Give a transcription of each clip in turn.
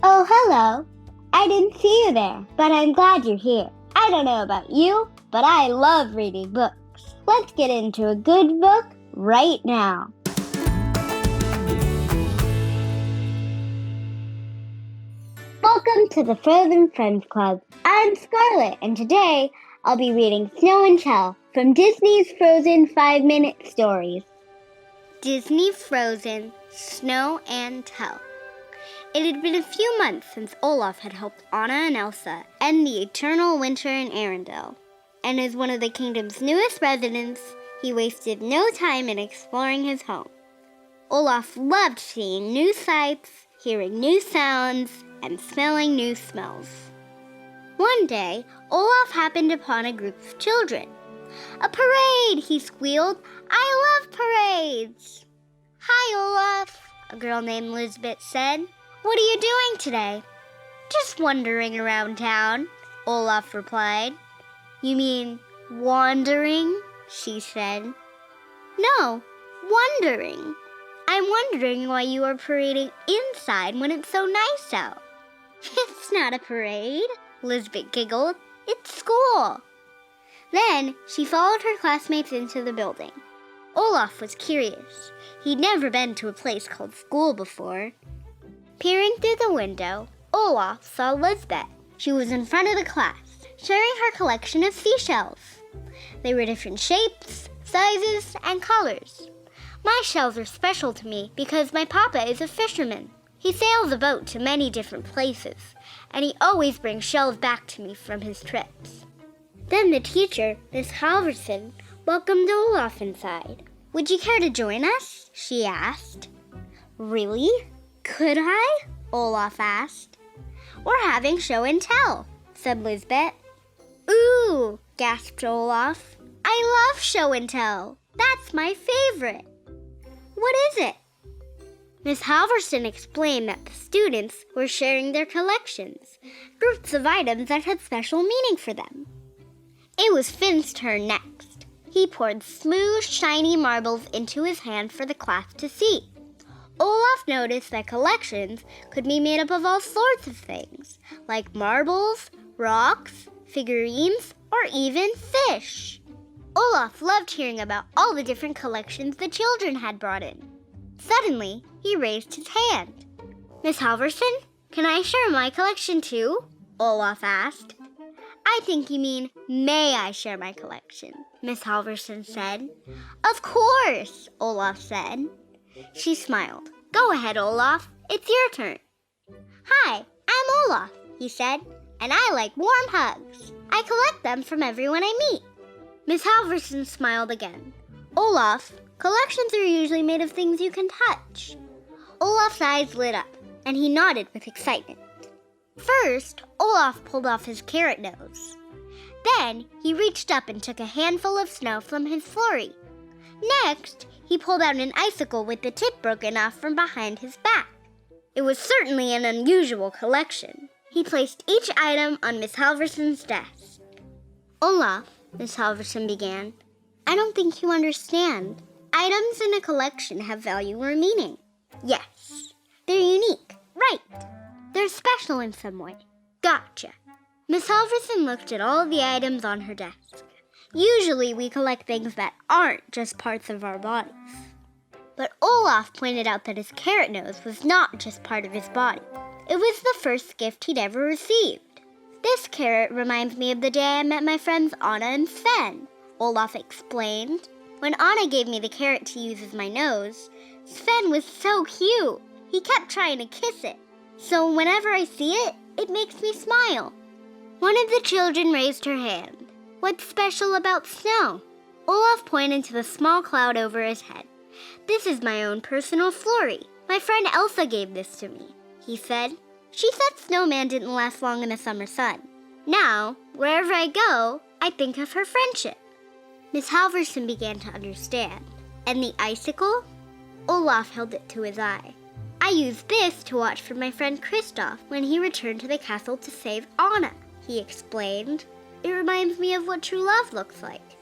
Oh, hello. I didn't see you there, but I'm glad you're here. I don't know about you, but I love reading books. Let's get into a good book right now. Welcome to the Frozen Friends Club. I'm Scarlett, and today I'll be reading Snow and Tell from Disney's Frozen 5-Minute Stories. Disney Frozen, Snow and Tell. It had been a few months since Olaf had helped Anna and Elsa end the eternal winter in Arendelle. And as one of the kingdom's newest residents, he wasted no time in exploring his home. Olaf loved seeing new sights, hearing new sounds, and smelling new smells. One day, Olaf happened upon a group of children. "A parade!" he squealed. "I love parades!" "Hi, Olaf," a girl named Lisbeth said. "What are you doing today?" "Just wandering around town," Olaf replied. "You mean wandering?" she said. "No, wondering. I'm wondering why you are parading inside when it's so nice out." "It's not a parade," Lisbeth giggled. "It's school." Then she followed her classmates into the building. Olaf was curious. He'd never been to a place called school before. Peering through the window, Olaf saw Lisbeth. She was in front of the class, sharing her collection of seashells. They were different shapes, sizes, and colors. "My shells are special to me because my papa is a fisherman. He sails a boat to many different places, and he always brings shells back to me from his trips." Then the teacher, Miss Halverson, welcomed Olaf inside. "Would you care to join us?" she asked. "Really? Could I?" Olaf asked. "We're having show and tell," said Lisbeth. "Ooh," gasped Olaf. "I love show and tell. That's my favorite." "What is it?" Miss Halverson explained that the students were sharing their collections, groups of items that had special meaning for them. It was Finn's turn next. He poured smooth, shiny marbles into his hand for the class to see. Olaf noticed that collections could be made up of all sorts of things, like marbles, rocks, figurines, or even fish. Olaf loved hearing about all the different collections the children had brought in. Suddenly, he raised his hand. "Miss Halverson, can I share my collection too?" Olaf asked. "I think you mean, may I share my collection?" Miss Halverson said. "Of course," Olaf said. She smiled. "Go ahead, Olaf. It's your turn." "Hi, I'm Olaf," he said, "and I like warm hugs. I collect them from everyone I meet." Miss Halverson smiled again. "Olaf, collections are usually made of things you can touch." Olaf's eyes lit up, and he nodded with excitement. First, Olaf pulled off his carrot nose. Then, he reached up and took a handful of snow from his flurry. Next, he pulled out an icicle with the tip broken off from behind his back. It was certainly an unusual collection. He placed each item on Miss Halverson's desk. "Olaf," Miss Halverson began, "I don't think you understand. Items in a collection have value or meaning." "Yes, they're unique. Right. They're special in some way." "Gotcha." Miss Halverson looked at all the items on her desk. "Usually we collect things that aren't just parts of our bodies." But Olaf pointed out that his carrot nose was not just part of his body. It was the first gift he'd ever received. "This carrot reminds me of the day I met my friends Anna and Sven," Olaf explained. "When Anna gave me the carrot to use as my nose, Sven was so cute. He kept trying to kiss it. So whenever I see it, it makes me smile." One of the children raised her hand. "What's special about snow?" Olaf pointed to the small cloud over his head. "This is my own personal flurry. My friend Elsa gave this to me," he said. "She said snowman didn't last long in the summer sun. Now, wherever I go, I think of her friendship." Miss Halverson began to understand. "And the icicle?" Olaf held it to his eye. "I used this to watch for my friend Kristoff when he returned to the castle to save Anna," he explained. "It reminds me of what true love looks like."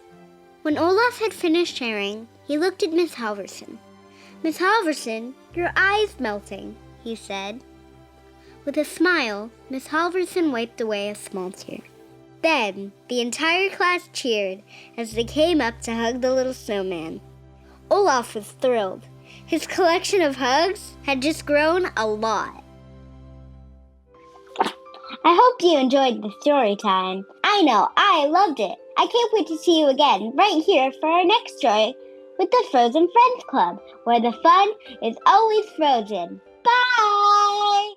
When Olaf had finished sharing, he looked at Miss Halverson. "Miss Halverson, your eye's melting," he said. With a smile, Miss Halverson wiped away a small tear. Then, the entire class cheered as they came up to hug the little snowman. Olaf was thrilled. His collection of hugs had just grown a lot. I hope you enjoyed the story time. I know, I loved it. I can't wait to see you again right here for our next story with the Frozen Friends Club, where the fun is always frozen. Bye!